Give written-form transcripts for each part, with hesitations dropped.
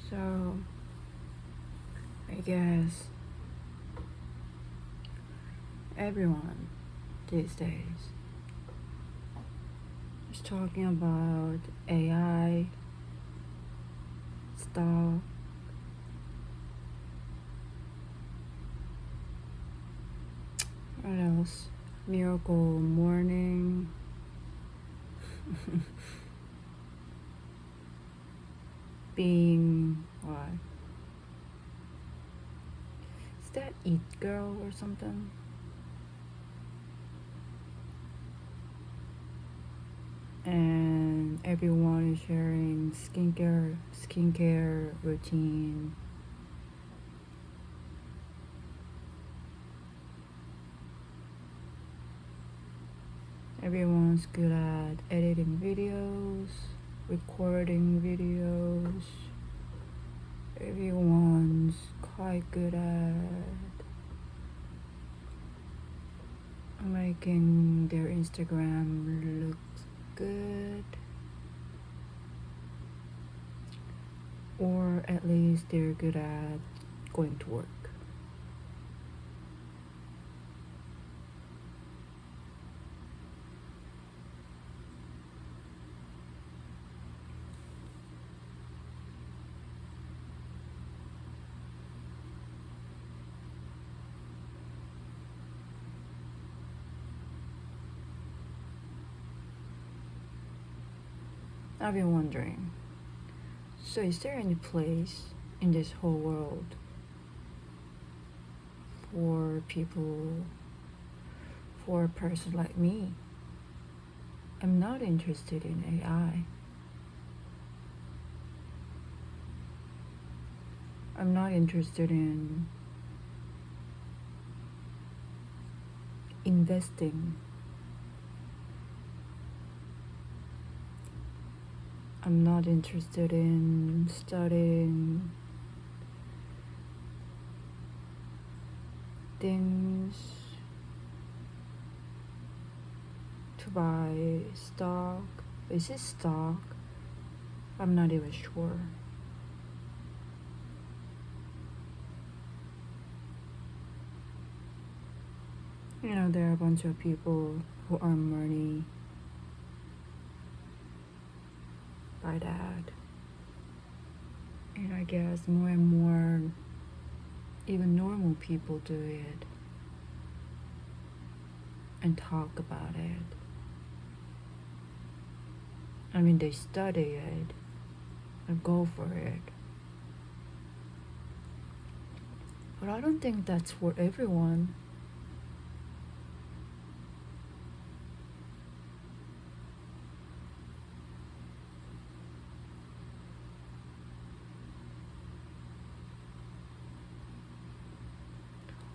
So, I guess everyone these days is talking about AI stuff. What else? Miracle morning. Being what? Is that Eat Girl or something? And everyone is sharing skincare routine. Everyone's good at editing videos, recording videos. Everyone's quite good at making their Instagram look good, or at least they're good at going to work. I've been wondering, so is there any place in this whole world for people, for a person like me? I'm not interested in AI. I'm not interested in investing. I'm not interested in studying things to buy stock. Is it stock? I'm not even sure. There are a bunch of people who earn money by that. And I guess more and more, even normal people do it and talk about it. I mean, they study it and go for it. But I don't think that's for everyone.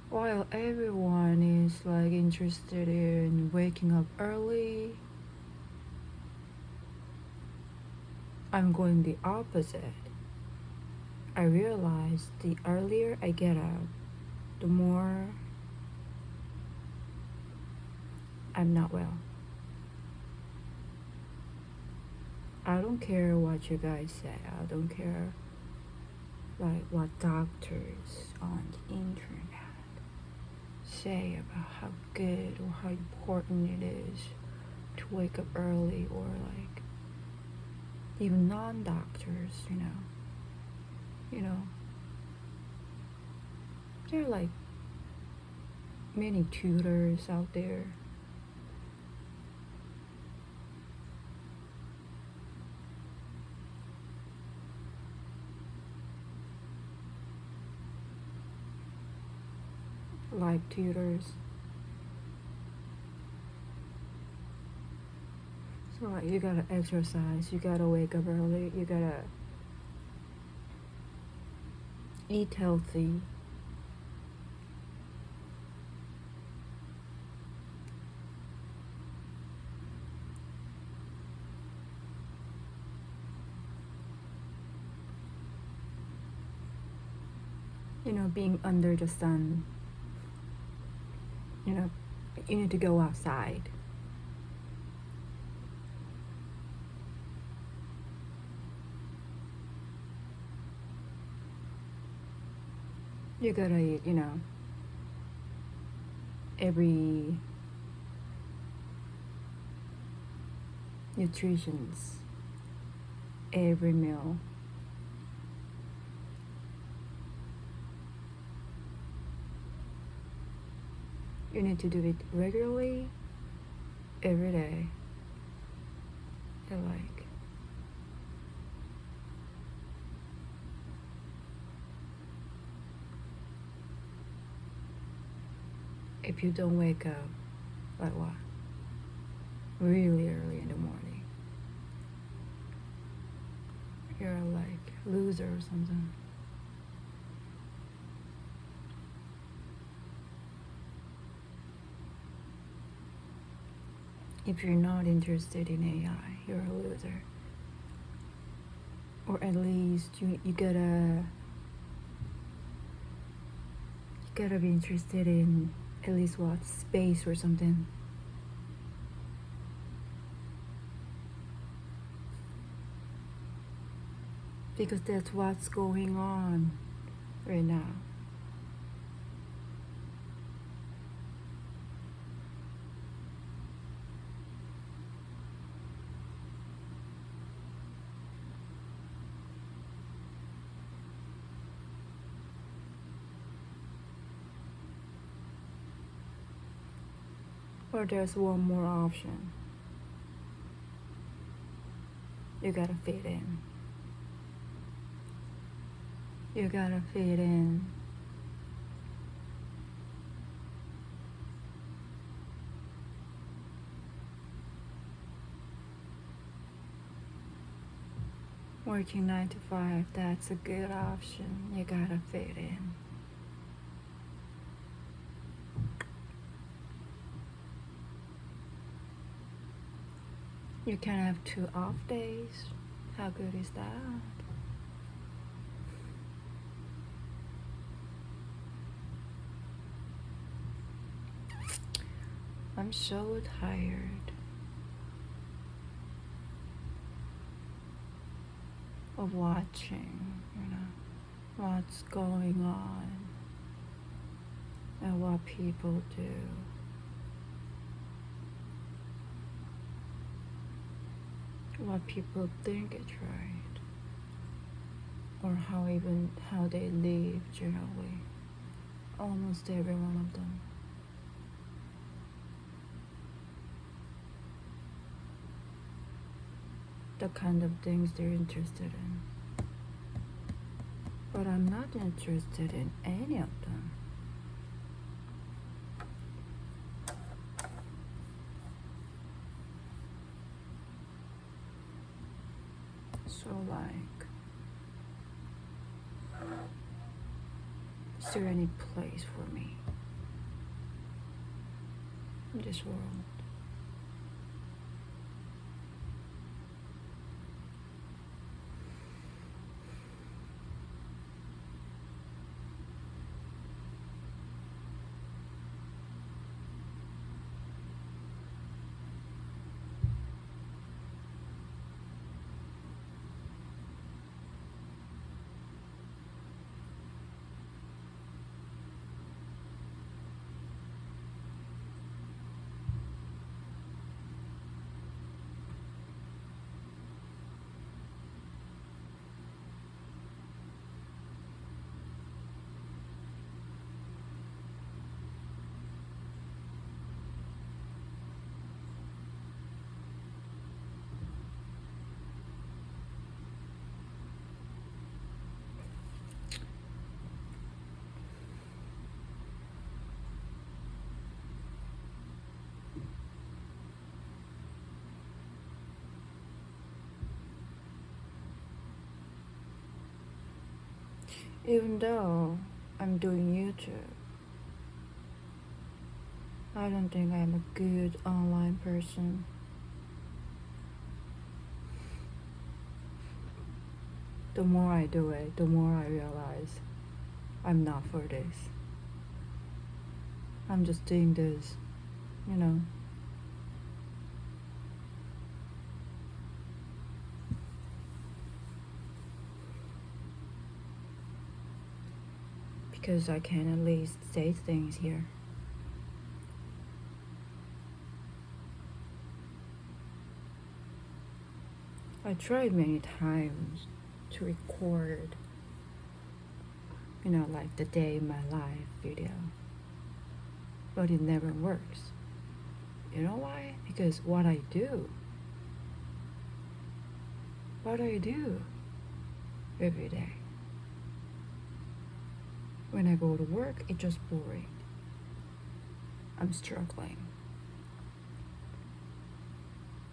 While everyone is like interested in waking up early, I'm going the opposite. I realize the earlier I get up, the more I'm not well. I don't care what you guys say. I don't care like what doctors on the internet say about how good or how important it is to wake up early, or like even non-doctors, there are like many tutors out there. Live tutors. So like you gotta exercise, you gotta wake up early, you gotta eat healthy. Being under the sun, you need to go outside. You gotta eat, every nutritions, every meal. You need to do it regularly, every day. Like if you don't wake up, like what? Really early in the morning, you're like loser or something. If you're not interested in AI, you're a loser. Or at least you gotta be interested in at least what space or something. Because that's what's going on right now. Or there's one more option. You gotta fit in. You gotta fit in. Working 9 to 5, that's a good option. You gotta fit in. You can have 2 off days. How good is that? I'm so tired of watching, what's going on and what people do. What people think is right, or how they live generally. Almost every one of them. The kind of things they're interested in. But I'm not interested in any of them. So like, is there any place for me in this world? Even though I'm doing YouTube, I don't think I'm a good online person. The more I do it, the more I realize I'm not for this. I'm just doing this, because I can at least say things here. I tried many times to record, like the day in my life video, but it never works. You know why? Because what I do every day, when I go to work, it's just boring. I'm struggling.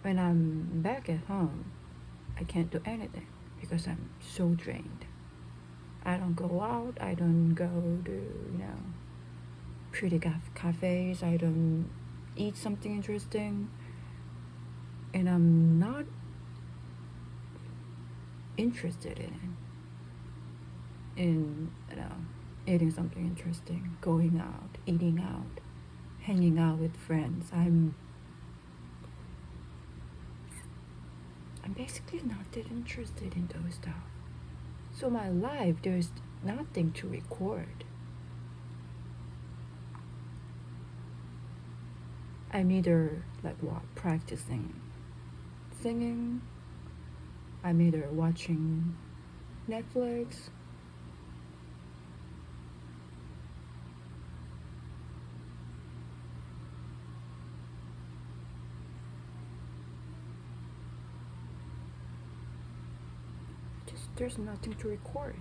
When I'm back at home, I can't do anything because I'm so drained. I don't go out, I don't go to, pretty cafes, I don't eat something interesting, and I'm not interested in eating something interesting, going out, eating out, hanging out with friends. I'm basically not that interested in those stuff. So my life, there's nothing to record. I'm either practicing singing, I'm either watching Netflix, there's nothing to record.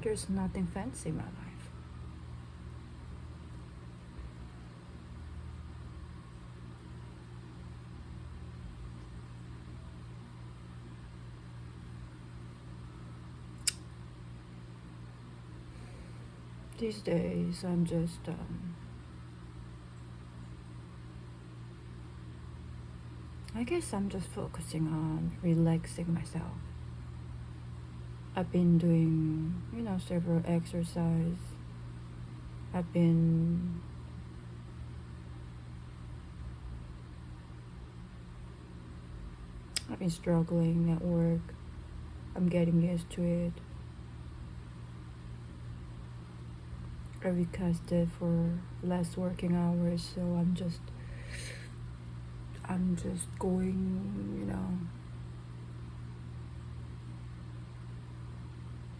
There's nothing fancy in my life. These days, I'm just I guess I'm just focusing on relaxing myself. I've been doing, several exercise. I've been struggling at work. I'm getting used to it. I requested for less working hours, so I'm just going,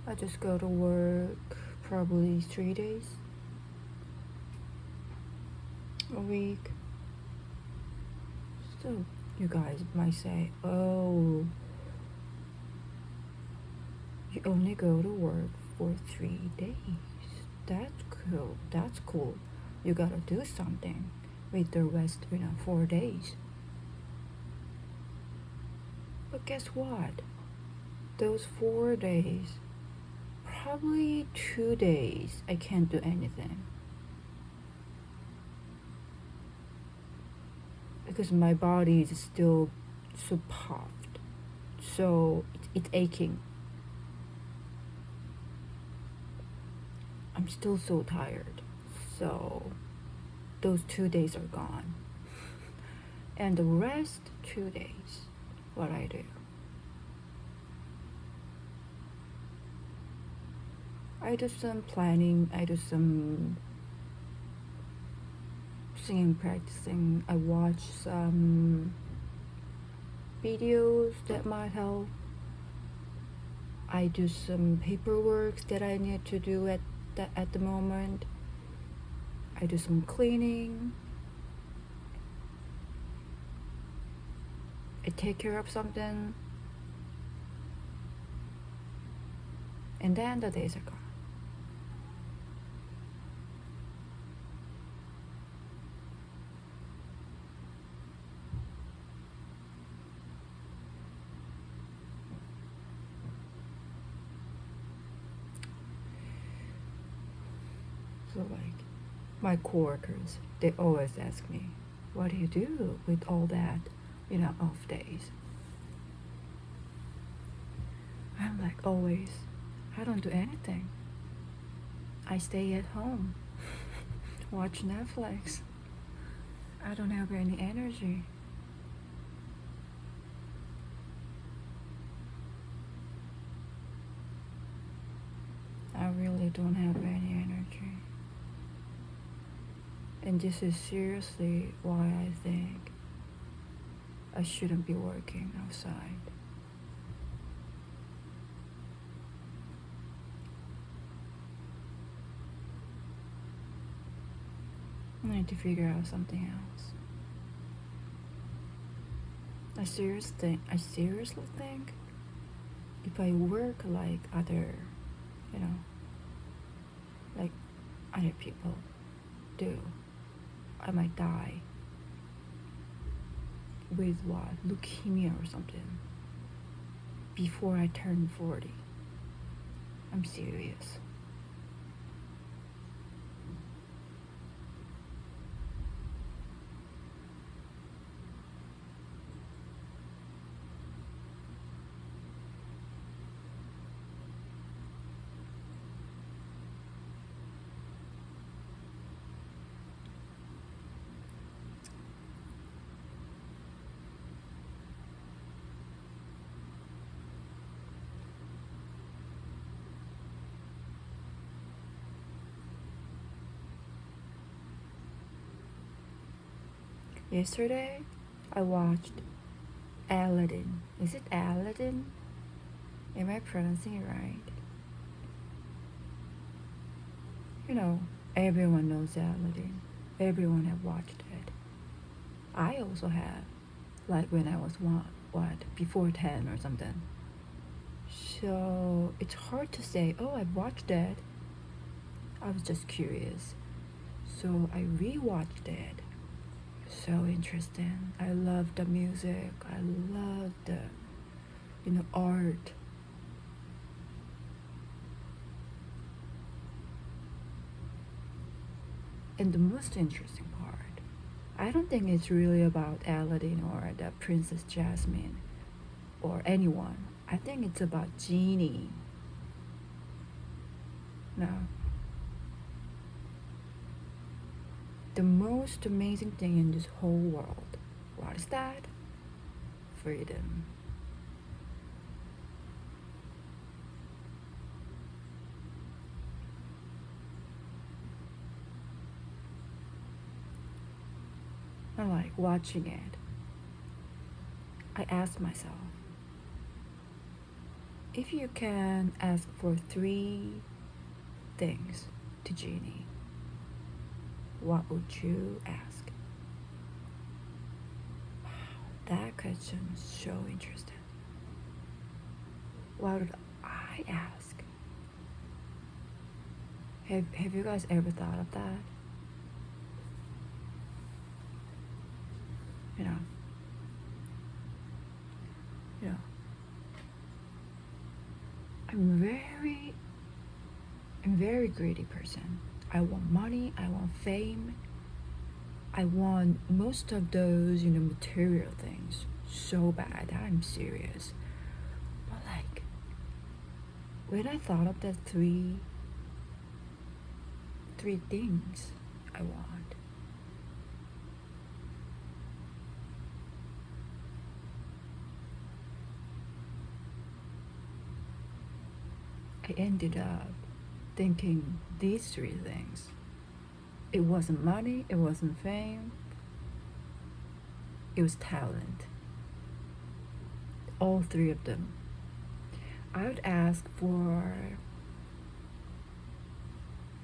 I just go to work probably 3 days a week. So you guys might say, oh, you only go to work for 3 days. That's cool. You gotta do something with the rest, 4 days. But guess what? Those 4 days, probably 2 days, I can't do anything. Because my body is still so puffed. So it's aching. I'm still so tired. So those 2 days are gone. And the rest 2 days, what I do, I do some planning, I do some singing, practicing. I watch some videos that might help. I do some paperwork that I need to do at the moment. I do some cleaning. I take care of something. And then the days are gone. So my coworkers, they always ask me, what do you do with all that, off days? I'm like, always, I don't do anything. I stay at home, watch Netflix. I don't have any energy. I really don't have any energy. And this is seriously why I think I shouldn't be working outside. I need to figure out something else. I seriously think if I work like other, you know, like other people do, I might die with what? Leukemia or something before I turn 40. I'm serious. Yesterday, I watched Aladdin. Is it Aladdin? Am I pronouncing it right? You know, everyone knows Aladdin. Everyone have watched it. I also have, like when I was before 10 or something. So it's hard to say, oh, I've watched it. I was just curious. So I rewatched it. So interesting. I love the music. I love the, art. And the most interesting part, I don't think it's really about Aladdin or the Princess Jasmine or anyone. I think it's about Genie. No. The most amazing thing in this whole world, what is that? Freedom. And like watching it, I asked myself, if you can ask for 3 things to Genie, what would you ask? Wow, that question is so interesting. What would I ask? Have you guys ever thought of that? You know, I'm very greedy person. I want money, I want fame, I want most of those, material things so bad. I'm serious. But like, when I thought of the three things I want, I ended up thinking these 3 things. It wasn't money, it wasn't fame, it was talent. All 3 of them. I would ask for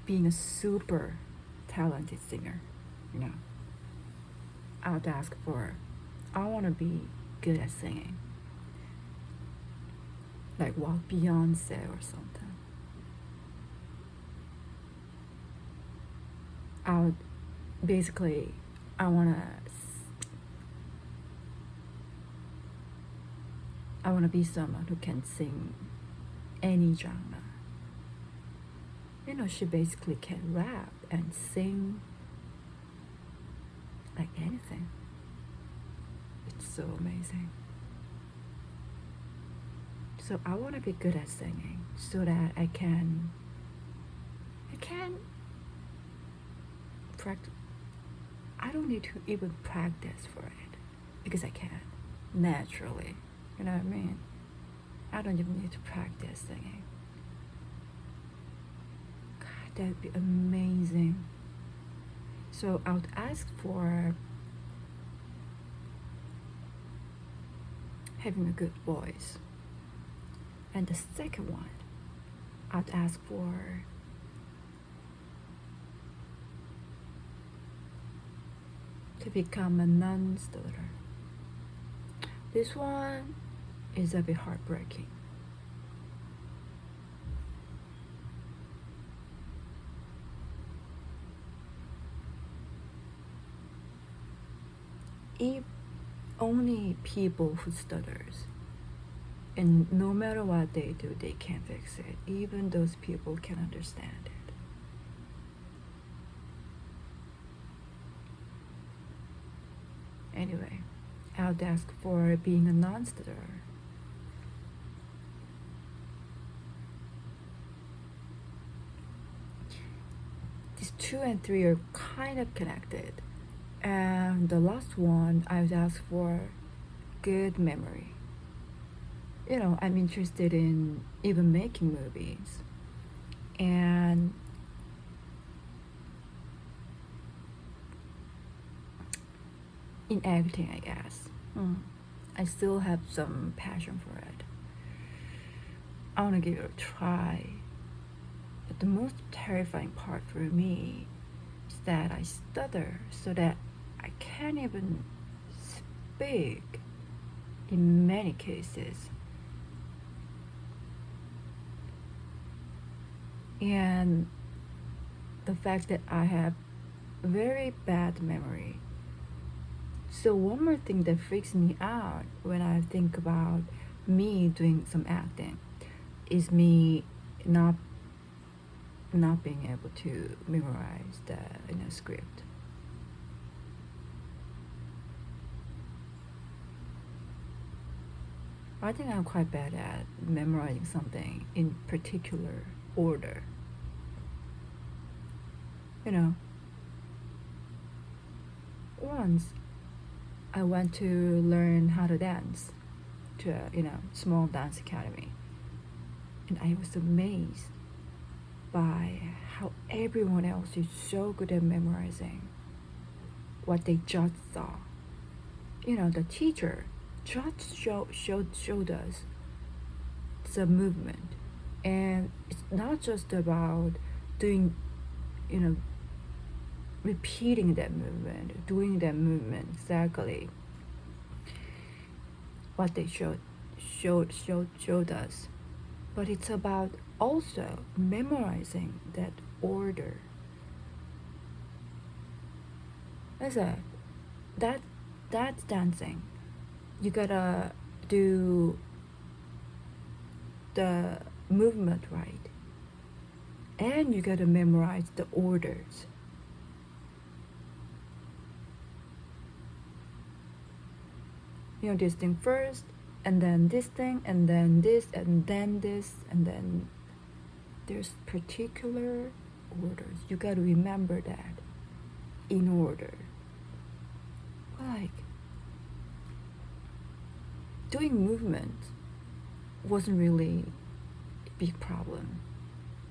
being a super talented singer, I would ask for, I want to be good at singing. Like what, Beyonce or something. I would basically, I want to be someone who can sing any genre. She basically can rap and sing like anything. It's so amazing. So I want to be good at singing so that I can practice. I don't need to even practice for it because I can naturally. You know what I mean? I don't even need to practice singing. God, that'd be amazing. So I would ask for having a good voice. And the second one, I'd ask for to become a non-stutter. This one is a bit heartbreaking. If only people who stutters, and no matter what they do, they can't fix it. Even those people can understand it. Anyway, I would ask for being a non-stutterer. These 2 and 3 are kind of connected. And the last one, I would ask for good memory. I'm interested in even making movies. And in acting, I guess. I still have some passion for it. I want to give it a try. But the most terrifying part for me is that I stutter so that I can't even speak in many cases. And the fact that I have very bad memory. So one more thing that freaks me out when I think about me doing some acting is me not being able to memorize the script. I think I'm quite bad at memorizing something in particular order. Once I went to learn how to dance to a small dance academy, and I was amazed by how everyone else is so good at memorizing what they just saw. The teacher just showed us the movement, and it's not just about doing repeating that movement, doing that movement exactly what they showed us, but it's about also memorizing that order. As that's dancing. You gotta do the movement right, and you gotta memorize the orders. This thing first, and then this thing, and then this, and then this, and then there's particular orders. You gotta remember that in order. Like, doing movement wasn't really a big problem,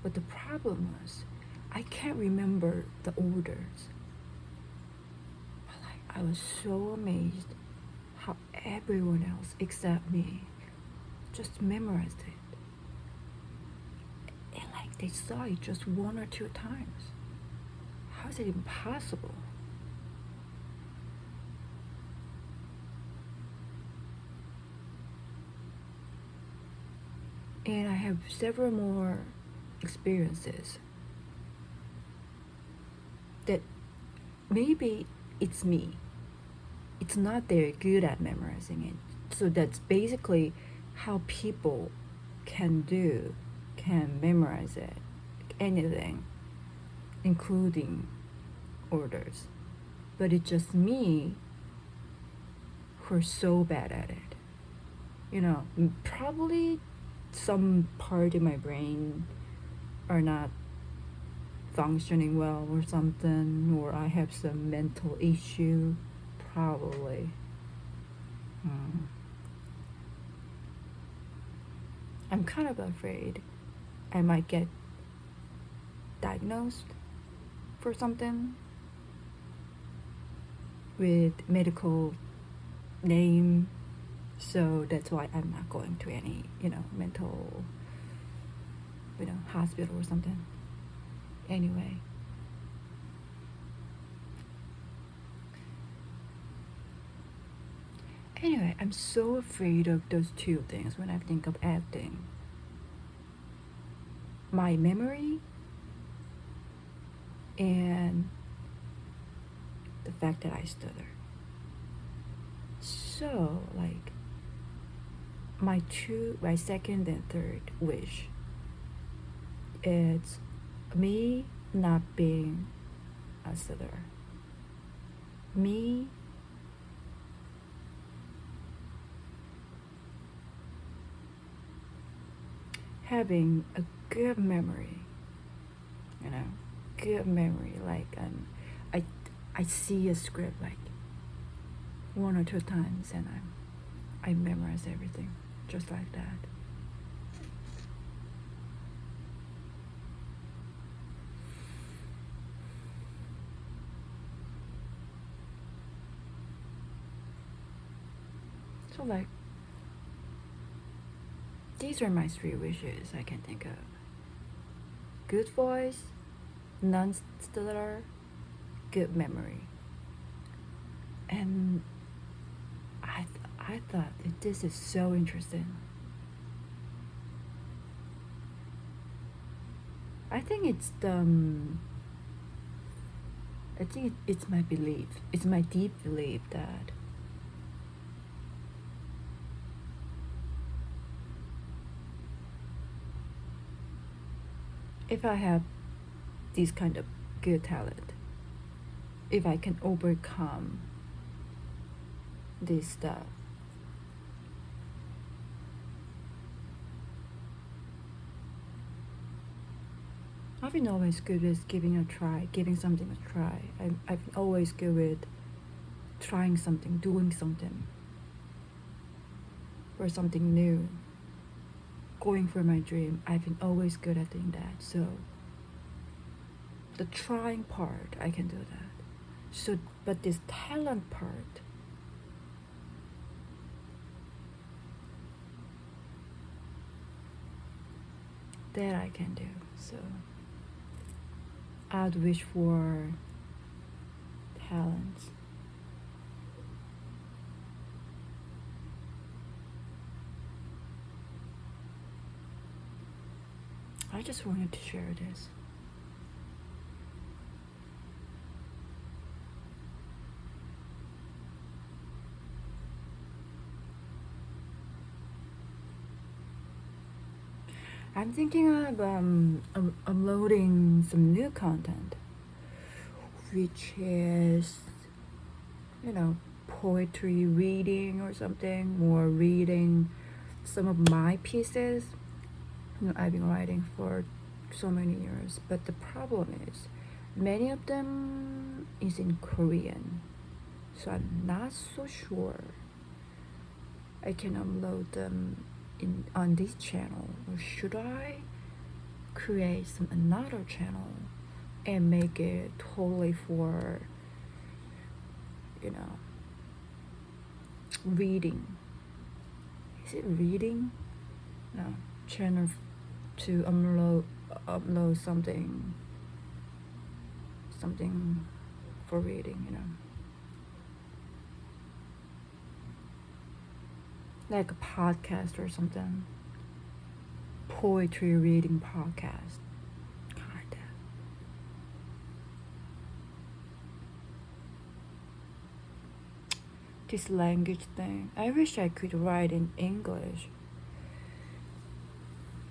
but the problem was I can't remember the orders. But I was so amazed how everyone else except me just memorized it. And they saw it just 1 or 2 times. How is it impossible? And I have several more experiences that maybe it's me. It's not very good at memorizing it. So that's basically how people can memorize it, anything, including orders. But it's just me who's so bad at it. Probably some part in my brain are not functioning well or something, or I have some mental issue, probably. I'm kind of afraid I might get diagnosed for something, with medical name, so that's why I'm not going to any, mental, hospital or something. Anyway. Anyway, I'm so afraid of those two things when I think of acting. My memory and the fact that I stutter. So, like, my second and third wish is me not being a stutterer. Me having a good memory, good memory. Like I see a script like one or two times, and I memorize everything just like that. So like, these are my three wishes I can think of. Good voice, non-stutter, good memory. And I thought that this is so interesting. I think it's my belief. It's my deep belief that if I have this kind of good talent, if I can overcome this stuff, I've been always good with giving something a try. I've been always good with trying something, doing something, or something new, going for my dream. I've been always good at doing that. So the trying part, I can do that. So, but this talent part, that I can do. So I'd wish for talents. I just wanted to share this. I'm thinking of uploading some new content, which is, poetry reading or something, or reading some of my pieces. I've been writing for so many years, but the problem is many of them is in Korean, so I'm not so sure I can upload them on this channel, or should I create another channel and make it totally for reading? Is it reading? No, channel to upload something for reading, like a podcast or something, poetry reading podcast, kinda. This language thing, I wish I could write in English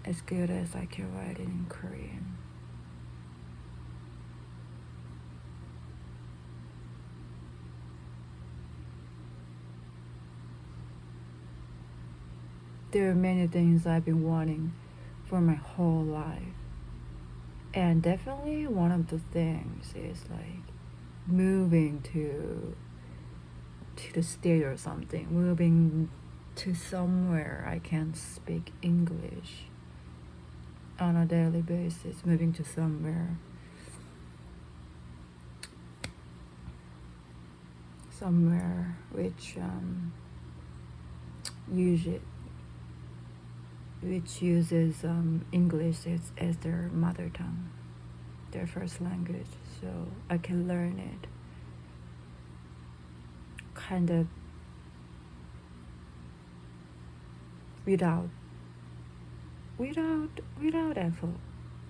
as good as I can write it in Korean. There are many things I've been wanting for my whole life, and definitely one of the things is like moving to the state or something, moving to somewhere I can speak English on a daily basis, moving to somewhere somewhere use which uses English as their mother tongue, their first language, so I can learn it kind of without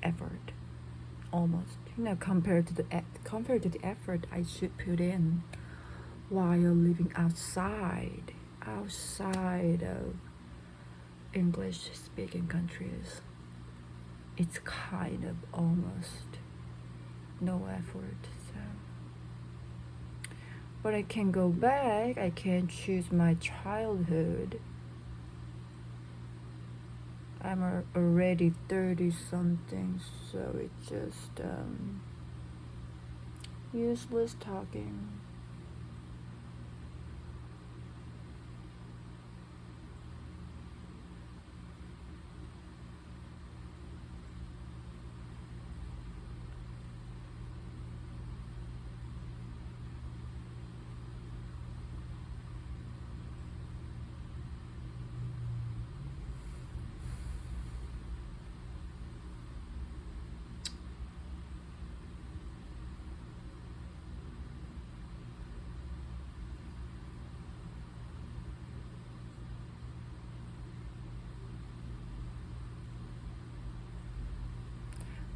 effort almost, compared to the effort I should put in while living outside of English speaking countries. It's kind of almost no effort. So, but I can go back, I can choose my childhood. I'm already 30 something, so it's just useless talking.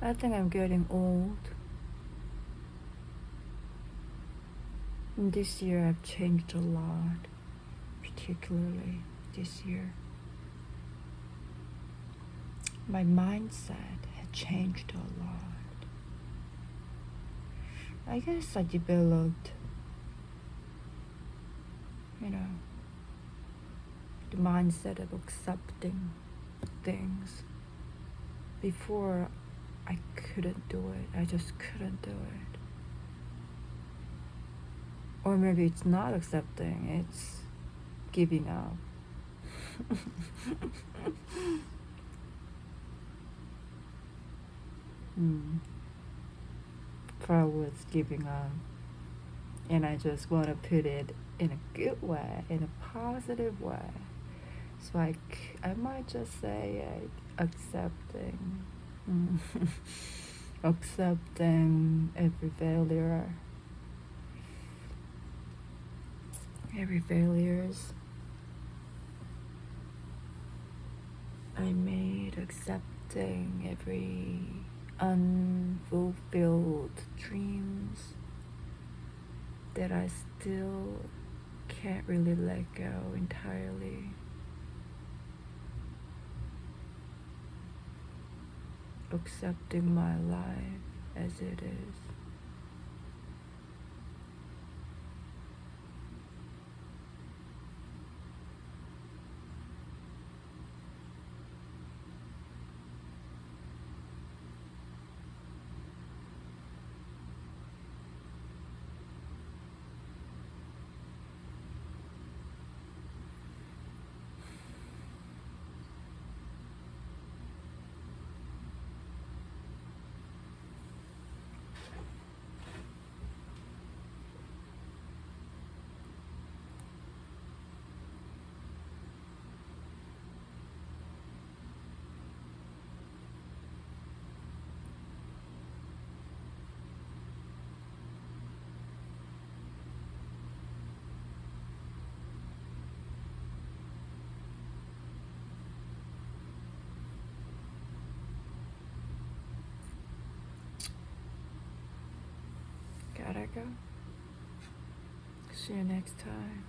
I think I'm getting old. And this year I've changed a lot, particularly this year. My mindset had changed a lot. I guess I developed, the mindset of accepting things. Before, I couldn't do it. I just couldn't do it. Or maybe it's not accepting, it's giving up. Probably it's giving up. And I just want to put it in a good way, in a positive way. So I might just say accepting. Accepting every failure. Every failures I made, accepting every unfulfilled dreams that I still can't really let go entirely. Accepting my life as it is. Gotta go. See you next time.